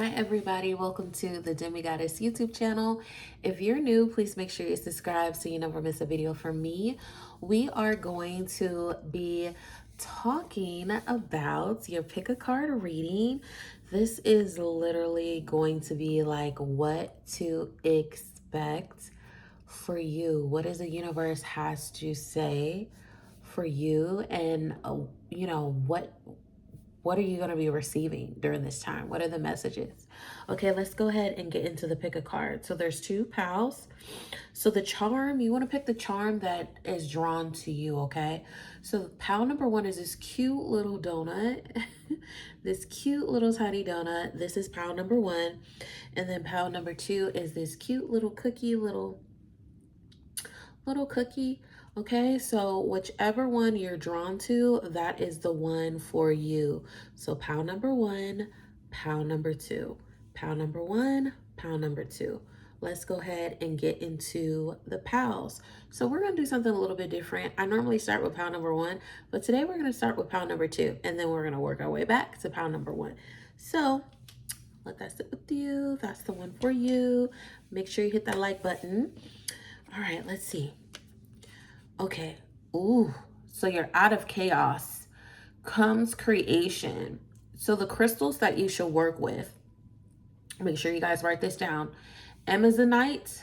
Hi everybody, welcome to the Demigoddess YouTube channel. If you're new, please make sure you subscribe so you never miss a video from me. We are going to be talking about your pick a card reading. This is literally going to be like what to expect for you. What does the universe has to say for you, and you know what are you going to be receiving during this time? What are the messages? Okay, let's go ahead and get into the pick a card. So there's two pals. So the charm, you want to pick the charm that is drawn to you, okay? So pal number one is this cute little donut. This cute little tiny donut. This is pal number one. And then pal number two is this cute little cookie, little cookie. Okay, so whichever one you're drawn to, that is the one for you. So pound number one, pound number two, pound number one, pound number two. Let's go ahead and get into the pals. So we're going to do something a little bit different. I normally start with pound number one, but today we're going to start with pound number two, and then we're going to work our way back to pound number one. So let that sit with you. That's the one for you. Make sure you hit that like button. All right, let's see. Okay. Ooh. So you're out of chaos. Comes creation. So the crystals that you should work with, make sure you guys write this down. Amazonite,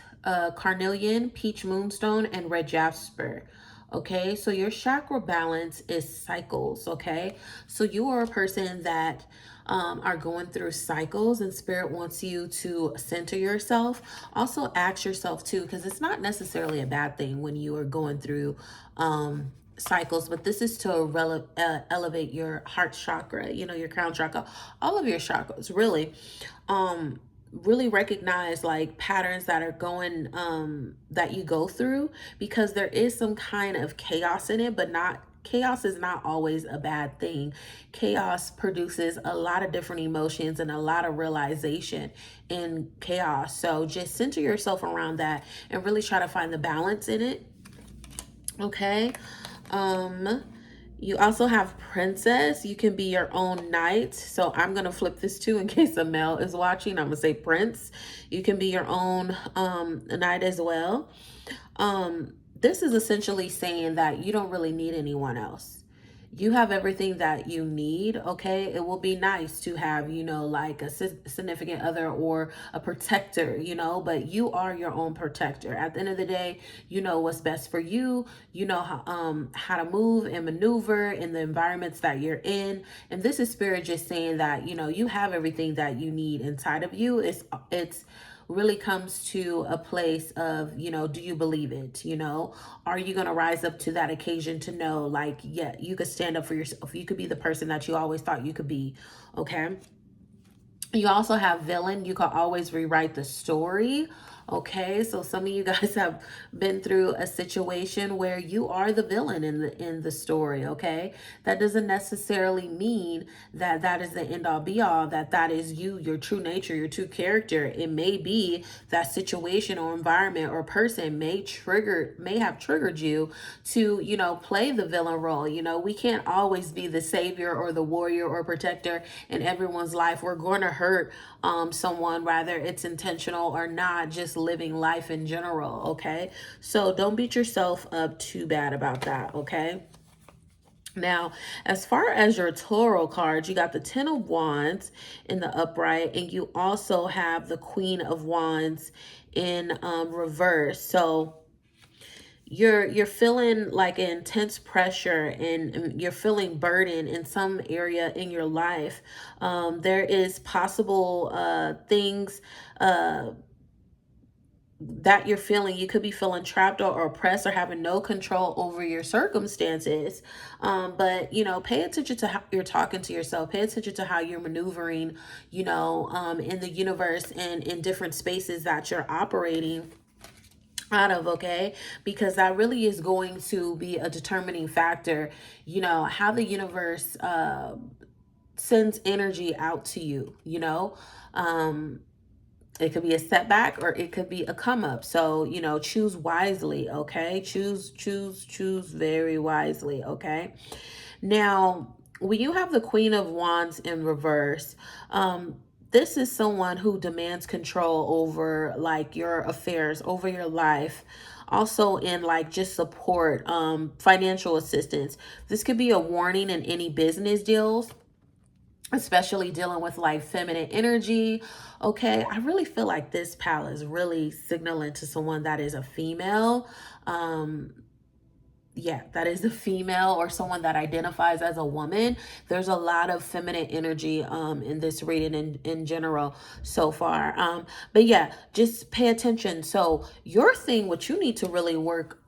carnelian, peach moonstone, and red jasper. Okay, so your chakra balance is cycles. Okay, so you are a person that are going through cycles, and spirit wants you to center yourself. Also ask yourself too, because it's not necessarily a bad thing when you are going through cycles, but this is to elevate your heart chakra, you know, your crown chakra, all of your chakras really. Really recognize like patterns that are going that you go through, because there is some kind of chaos in it, but not chaos is not always a bad thing. Chaos produces a lot of different emotions and a lot of realization in chaos. So just center yourself around that and really try to find the balance in it. Okay. um you also have princess. You can be your own knight. So I'm going to flip this too in case a male is watching. I'm going to say prince. You can be your own knight as well. This is essentially saying that you don't really need anyone else. You have everything that you need. Okay, it will be nice to have, you know, like a significant other or a protector, you know, but you are your own protector. At the end of the day, you know what's best for you. You know how to move and maneuver in the environments that you're in. And this is spirit just saying that, you know, you have everything that you need inside of you. It's really comes to a place of, you know, do you believe it? You know, are you going to rise up to that occasion to know, like, yeah, you could stand up for yourself. You could be the person that you always thought you could be. Okay. You also have villain. You can always rewrite the story. Okay, so some of you guys have been through a situation where you are the villain in the story. Okay, that doesn't necessarily mean that that is the end all be all. That is you, your true nature, your true character. It may be that situation or environment or person may have triggered you to, you know, play the villain role. You know, we can't always be the savior or the warrior or protector in everyone's life. We're going to hurt someone, whether it's intentional or not, just living life in general. Okay, so don't beat yourself up too bad about that. Okay. Now, as far as your Toro cards, you got the Ten of Wands in the upright, and you also have the Queen of Wands in reverse. So you're feeling like intense pressure, and you're feeling burden in some area in your life. There is possible things that you're feeling. You could be feeling trapped or oppressed or having no control over your circumstances. But, you know, pay attention to how you're talking to yourself. Pay attention to how you're maneuvering, you know, in the universe and in different spaces that you're operating out of. Okay, because that really is going to be a determining factor, you know, how the universe sends energy out to you, you know. It could be a setback or it could be a come up. So, you know, choose wisely. Okay, choose very wisely. Okay. Now, when you have the Queen of Wands in reverse, this is someone who demands control over like your affairs, over your life. Also in like just support, financial assistance. This could be a warning in any business deals, especially dealing with like feminine energy. Okay, I really feel like this pal is really signaling to someone that is a female. Um, yeah, that is a female or someone that identifies as a woman. There's a lot of feminine energy in this reading in general so far. But yeah, just pay attention. So your thing, what you need to really work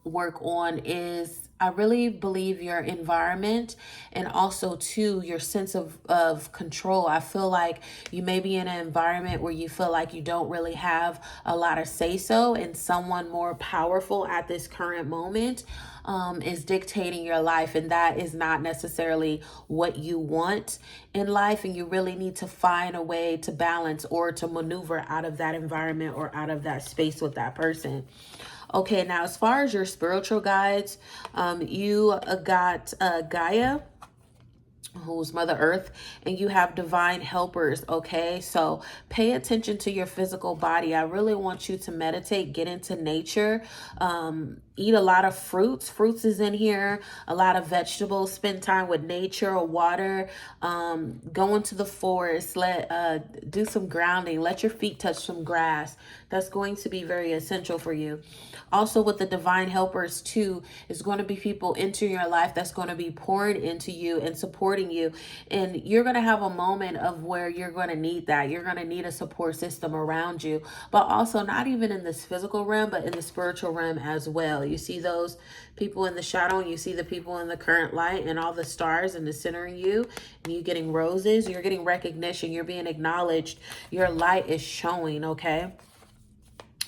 on is, I really believe, your environment, and also too your sense of control. I feel like you may be in an environment where you feel like you don't really have a lot of say so, and someone more powerful at this current moment is dictating your life, and that is not necessarily what you want in life, and you really need to find a way to balance or to maneuver out of that environment or out of that space with that person. Okay, now as far as your spiritual guides, you got Gaia, who's Mother Earth, and you have divine helpers. Okay, so pay attention to your physical body. I really want you to meditate, get into nature, eat a lot of fruits is in here, a lot of vegetables, spend time with nature or water, go into the forest, do some grounding, let your feet touch some grass. That's going to be very essential for you. Also with the divine helpers too, is going to be people into your life that's going to be pouring into you and supporting you. And you're going to have a moment of where you're going to need that. You're going to need a support system around you, but also not even in this physical realm, but in the spiritual realm as well. You see those people in the shadow, and you see the people in the current light, and all the stars in the center of you, and you getting roses, you're getting recognition, you're being acknowledged, your light is showing. Okay.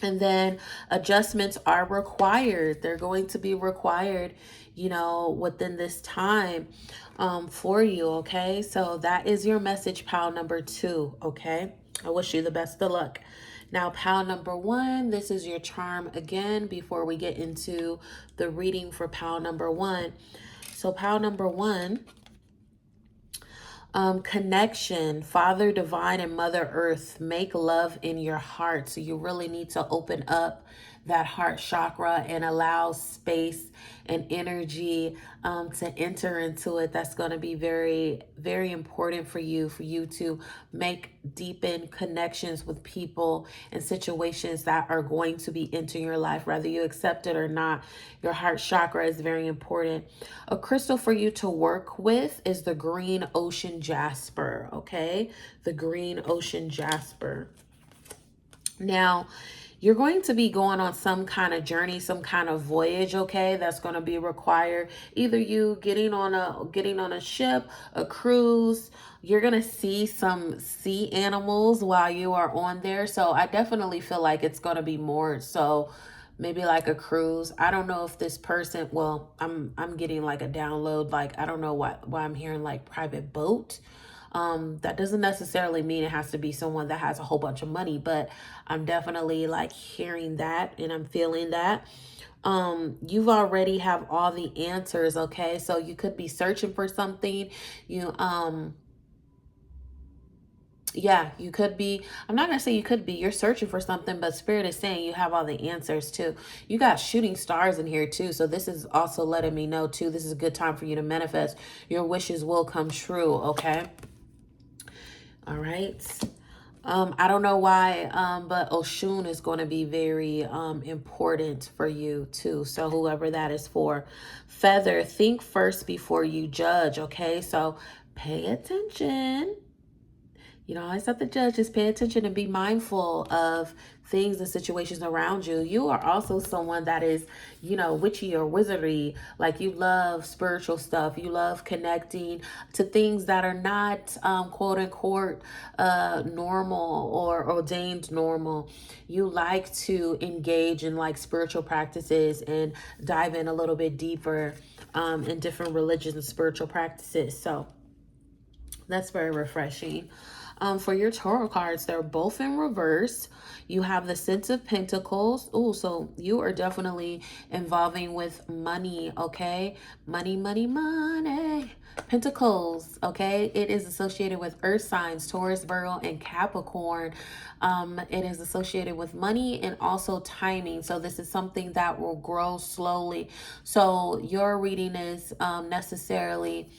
And then adjustments are required. They're going to be required, within this time for you. Okay. So that is your message, pal number 2. Okay. I wish you the best of luck. Now, pal number 1, this is your charm again before we get into the reading for pal number 1. So, pal number 1, connection, Father Divine and Mother Earth, make love in your heart. So you really need to open up that heart chakra and allow space and energy to enter into it. That's going to be very, very important for you to make deepen connections with people and situations that are going to be into your life, whether you accept it or not. Your heart chakra is very important. A crystal for you to work with is the green ocean jasper. Okay, the green ocean jasper. Now, you're going to be going on some kind of journey, some kind of voyage, okay? That's going to be required. Either you getting on a ship, a cruise. You're going to see some sea animals while you are on there. So I definitely feel like it's going to be more so maybe like a cruise. I don't know if this person, well, I'm getting like a download, like I don't know why I'm hearing like private boat. That doesn't necessarily mean it has to be someone that has a whole bunch of money, but I'm definitely like hearing that and I'm feeling that. You've already have all the answers. Okay, so you could be searching for something. Yeah, you could be. I'm not going to say you could be. You're searching for something, but Spirit is saying you have all the answers too. You got shooting stars in here too. So this is also letting me know too, this is a good time for you to manifest. Your wishes will come true. Okay. All right. I don't know why, but Oshun is going to be very important for you too. So whoever that is for. Feather, think first before you judge. Okay. So pay attention. You know, always have to judge. Just pay attention and be mindful of things and situations around you. You are also someone that is, witchy or wizardry. Like you love spiritual stuff. You love connecting to things that are not quote unquote normal or ordained normal. You like to engage in like spiritual practices and dive in a little bit deeper in different religions and spiritual practices. So that's very refreshing. For your tarot cards, they're both in reverse. You have the Six of Pentacles. Oh, so you are definitely involving with money, okay? Money, money, money. Pentacles, okay? It is associated with earth signs, Taurus, Virgo, and Capricorn. It is associated with money and also timing. So this is something that will grow slowly. So your reading is necessarily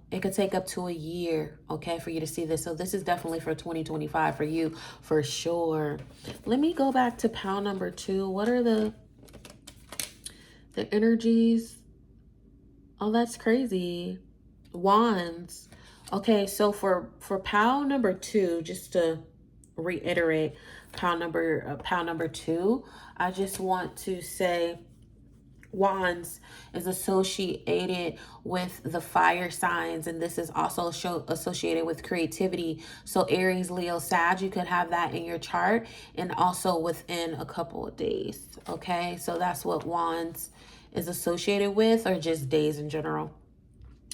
it could take up to a year, okay, for you to see this. So this is definitely for 2025 for you, for sure. Let me go back to pile number 2. What are the energies? Oh, that's crazy. Wands. Okay, so for pile number 2, just to reiterate, pile number 2, I just want to say Wands is associated with the fire signs, and this is also associated with creativity. So Aries, Leo, Sag, you could have that in your chart, and also within a couple of days. Okay, so that's what Wands is associated with, or just days in general.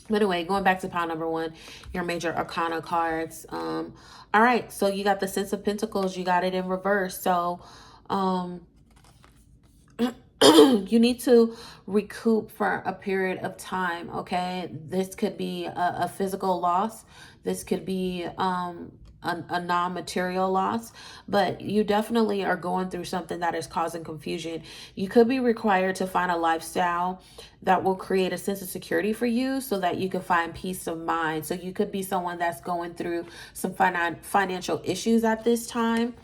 But anyway, going back to pile number 1, your major arcana cards. All right, so you got the Six of Pentacles, you got it in reverse. So you need to recoup for a period of time, okay? This could be a physical loss. This could be a non-material loss, but you definitely are going through something that is causing confusion. You could be required to find a lifestyle that will create a sense of security for you so that you can find peace of mind. So you could be someone that's going through some financial issues at this time.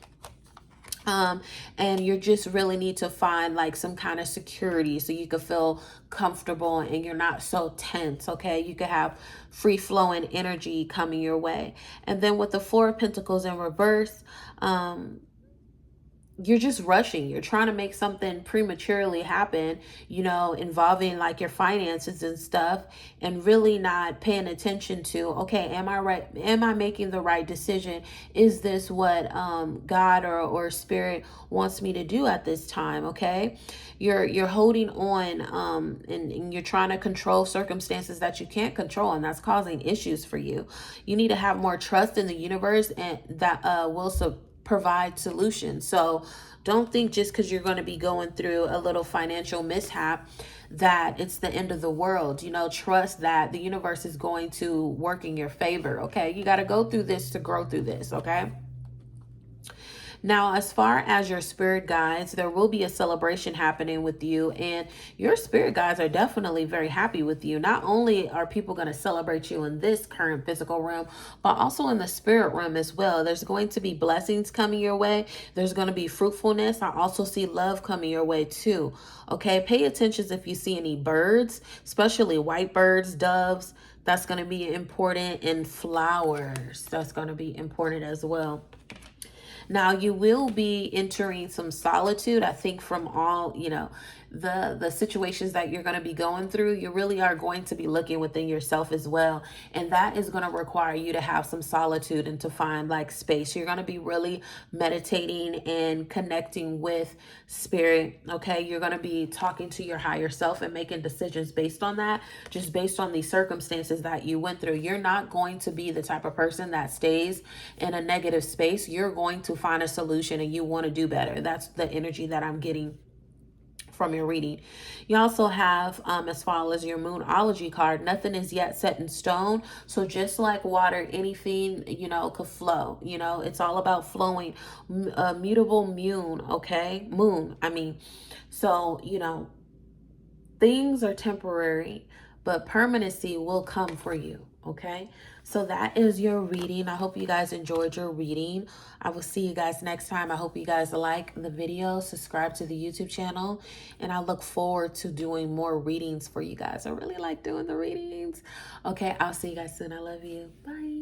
And you just really need to find like some kind of security so you can feel comfortable and you're not so tense, okay? You could have free flowing energy coming your way. And then with the Four of Pentacles in reverse, you're just rushing. You're trying to make something prematurely happen, you know, involving like your finances and stuff, and really not paying attention to, okay, am I right? Am I making the right decision? Is this what God or spirit wants me to do at this time? Okay. You're holding on and you're trying to control circumstances that you can't control, and that's causing issues for you. You need to have more trust in the universe, and that will provide solutions. So don't think just because you're going to be going through a little financial mishap that it's the end of the world. You know, trust that the universe is going to work in your favor. Okay, you got to go through this to grow through this. Okay. Now, as far as your spirit guides, there will be a celebration happening with you, and your spirit guides are definitely very happy with you. Not only are people going to celebrate you in this current physical realm, but also in the spirit realm as well. There's going to be blessings coming your way. There's going to be fruitfulness. I also see love coming your way too. Okay, pay attention if you see any birds, especially white birds, doves. That's going to be important, and flowers. That's going to be important as well. Now, you will be entering some solitude, I think, from all, you know, the situations that you're going to be going through. You really are going to be looking within yourself as well. And that is going to require you to have some solitude and to find like space. You're going to be really meditating and connecting with spirit. Okay. You're going to be talking to your higher self and making decisions based on that, just based on the circumstances that you went through. You're not going to be the type of person that stays in a negative space. You're going to find a solution and you want to do better. That's the energy that I'm getting from your reading. You also have, as far as your Moonology card, nothing is yet set in stone. So just like water, anything, you know, could flow. You know, it's all about flowing. Mutable moon, okay? Moon, I mean. So, you know, things are temporary, but permanency will come for you. Okay, so that is your reading. I hope you guys enjoyed your reading. I will see you guys next time. I hope you guys like the video, subscribe to the YouTube channel, and I look forward to doing more readings for you guys. I really like doing the readings. Okay, I'll see you guys soon. I love you. Bye.